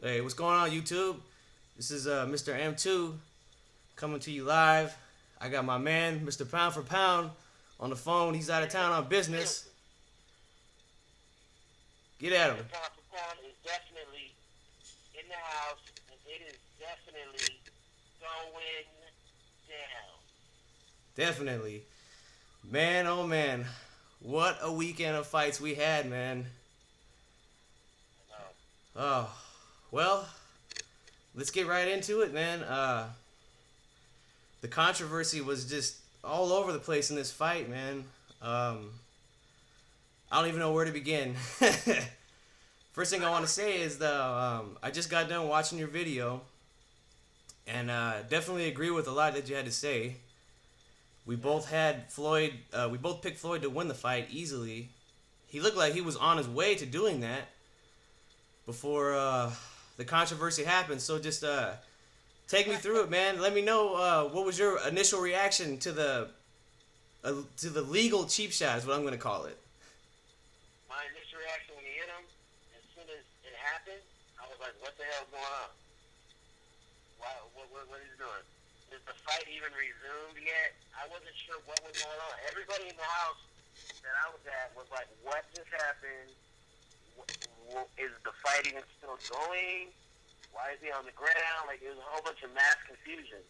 Hey, what's going on, YouTube? This is Mr. M2 coming to you live. I got my man, Mr. Pound for Pound, on the phone. He's out of town on business. Get at him. The Pound for Pound is definitely in the house, and it is definitely going down. Definitely. Man, oh man. What a weekend of fights we had, man. Oh, well, let's get right into it, man. The controversy was just all over the place in this fight, man. I don't even know where to begin. First thing I want to say is I just got done watching your video, and definitely agree with a lot that you had to say. We both had Floyd. We both picked Floyd to win the fight easily. He looked like he was on his way to doing that before the controversy happened. So just take me through it, man. Let me know what was your initial reaction to the legal cheap shot, is what I'm going to call it. My initial reaction when he hit him, as soon as it happened, I was like, what the hell's going on? What is he doing? Is the fight even resumed yet? I wasn't sure what was going on. Everybody in the house that I was at was like, what just happened? Is the fight even still going? Why is he on the ground? Like, it was a whole bunch of mass confusion.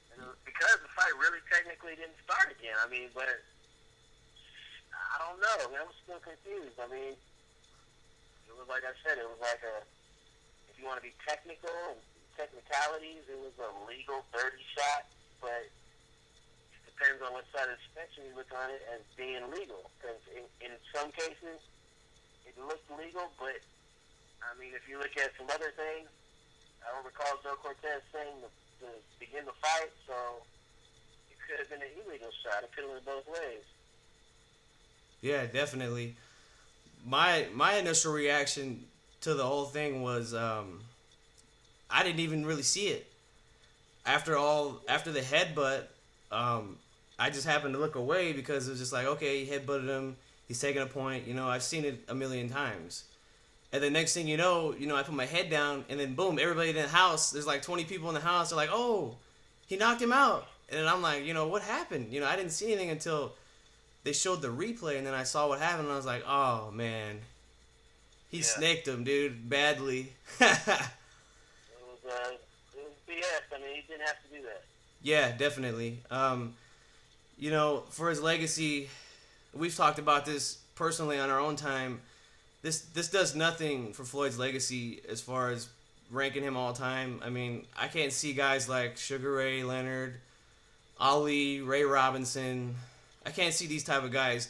And it was because the fight really technically didn't start again. I mean, but I don't know. I mean, I'm still confused. I mean, it was like I said, it was like if you want to be technical and technicalities, it was a legal dirty shot, but it depends on what side of the spectrum you look on it as being legal. Because in some cases, it looked legal, but I mean, if you look at some other things, I don't recall Joe Cortez saying to begin the fight, so it could have been an illegal shot. It could have went both ways. Yeah, definitely. My initial reaction to the whole thing was I didn't even really see it. After the headbutt, I just happened to look away because it was just like, okay, he headbutted him. He's taking a point. You know, I've seen it a million times. And the next thing you know, I put my head down, and then boom, everybody in the house, there's like 20 people in the house. They're like, oh, he knocked him out. And then I'm like, what happened? I didn't see anything until they showed the replay, and then I saw what happened, and I was like, oh, man. He snaked him, dude, badly. It was BS. I mean, he didn't have to do that. Yeah, definitely. For his legacy, we've talked about this personally on our own time. This does nothing for Floyd's legacy as far as ranking him all time. I mean, I can't see guys like Sugar Ray Leonard, Ali, Ray Robinson. I can't see these type of guys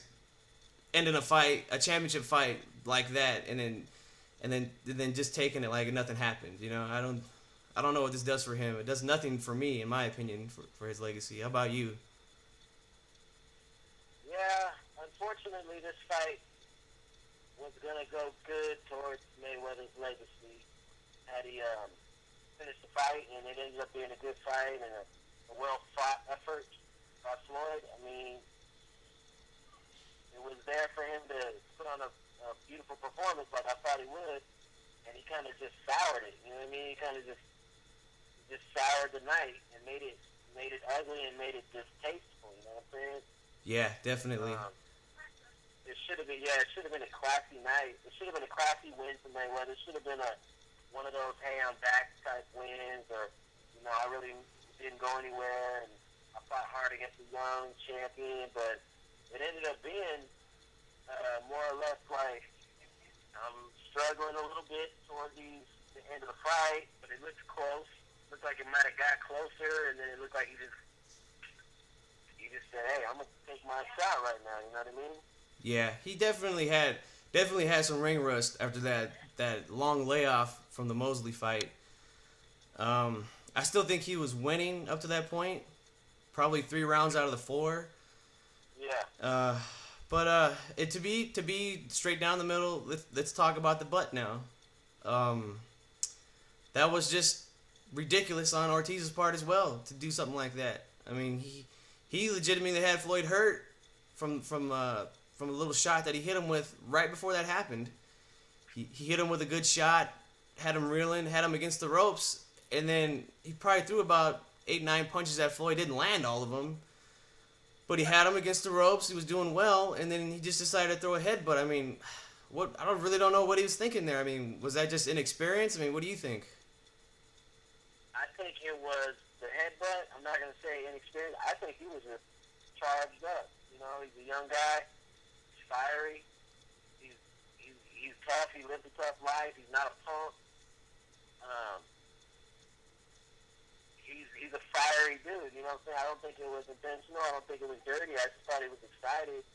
ending a fight, a championship fight like that, and then just taking it like nothing happened. I don't know what this does for him. It does nothing for me, in my opinion, for his legacy. How about you? Yeah, unfortunately, this fight was going to go good towards Mayweather's legacy had he finished the fight, and it ended up being a good fight and a well-fought effort by Floyd. I mean, it was there for him to put on a beautiful performance like I thought he would, and he kind of just soured it. You know what I mean? He kind of just soured the night and made it ugly and made it distasteful. You know what I'm saying? Yeah, definitely. It should have been a classy night. It should have been a classy win for Mayweather. It should have been one of those hey I'm back type wins, or I really didn't go anywhere and I fought hard against a young champion, but it ended up being more or less like I'm struggling a little bit toward the end of the fight, but it looked close. Looked like it might have got closer, and then it looked like he just said, hey, I'm gonna take my shot right now. You know what I mean? Yeah, he definitely had some ring rust after that long layoff from the Mosley fight. I still think he was winning up to that point, probably 3 rounds out of the 4. Yeah. But to be straight down the middle, let's talk about the butt now. That was just ridiculous on Ortiz's part as well to do something like that. I mean, he legitimately had Floyd hurt from a little shot that he hit him with right before that happened. He hit him with a good shot, had him reeling, had him against the ropes, and then he probably threw about 8, 9 punches at Floyd. Didn't land all of them, but he had him against the ropes. He was doing well, and then he just decided to throw a headbutt. I mean, really don't know what he was thinking there. I mean, was that just inexperience? I mean, what do you think? I think it was the headbutt. I'm not going to say inexperience. I think he was just charged up. You know, he's a young guy. He's fiery. He's tough. He lived a tough life. He's not a punk. He's a fiery dude. You know what I'm saying? I don't think it was intentional. I don't think it was dirty. I just thought he was excited.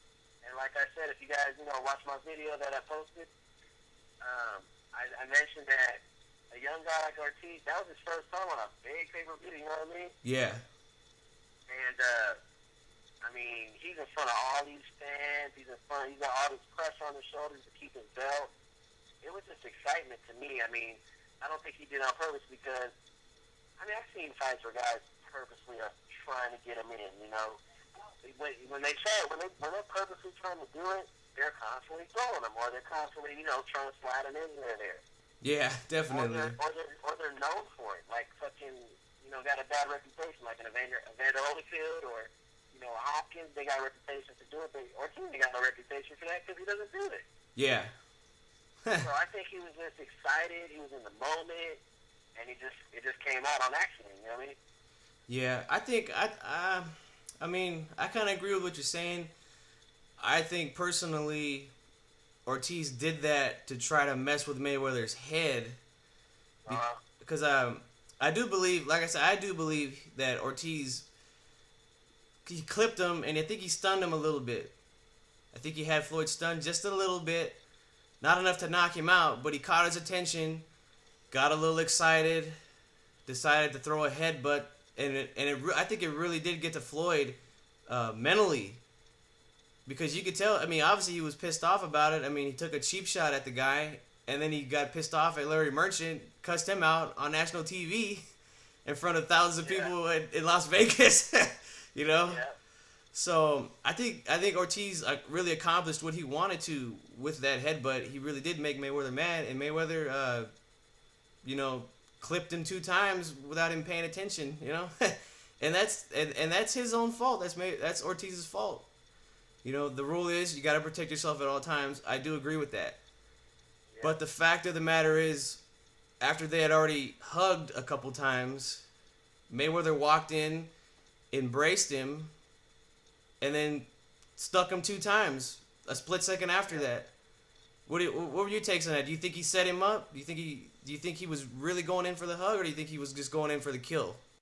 And like I said, if you guys, watch my video that I posted, I mentioned that a young guy like Ortiz, that was his first time on a big pay-per-view, you know what I mean? Yeah. And, I mean, he's in front of all these fans. He's got all this pressure on his shoulders to keep his belt. It was just excitement to me. I mean, I don't think he did it on purpose because, I mean, I've seen fights where guys purposely are trying to get him in, you know? When they're purposely trying to do it, they're constantly throwing them, or they're constantly, trying to slide them in there. Yeah, definitely. Or they're known for it, like fucking, got a bad reputation, like an Evander Holyfield or, Hopkins. They got a reputation to do it. Ortiz got no reputation for that because he doesn't do it. Yeah. So I think he was just excited. He was in the moment, and it just came out on accident. You know what I mean? Yeah, I think I mean, I kind of agree with what you're saying. I think personally, Ortiz did that to try to mess with Mayweather's head. Because I do believe, like I said, I do believe that Ortiz, he clipped him, and I think he stunned him a little bit. I think he had Floyd stunned just a little bit. Not enough to knock him out, but he caught his attention, got a little excited, decided to throw a headbutt, I think it really did get to Floyd mentally, because you could tell. I mean, obviously he was pissed off about it. I mean, he took a cheap shot at the guy, and then he got pissed off at Larry Merchant, cussed him out on national TV in front of thousands of people in Las Vegas. Yeah. So I think Ortiz really accomplished what he wanted to with that headbutt. He really did make Mayweather mad, and Mayweather, clipped him 2 times without him paying attention. And that's his own fault. That's Ortiz's fault. The rule is you got to protect yourself at all times. I do agree with that. Yeah. But the fact of the matter is, after they had already hugged a couple times, Mayweather walked in, embraced him, and then stuck him 2 times, a split second after that. What were your takes on that? Do you think he set him up? Do you think he was really going in for the hug, or do you think he was just going in for the kill?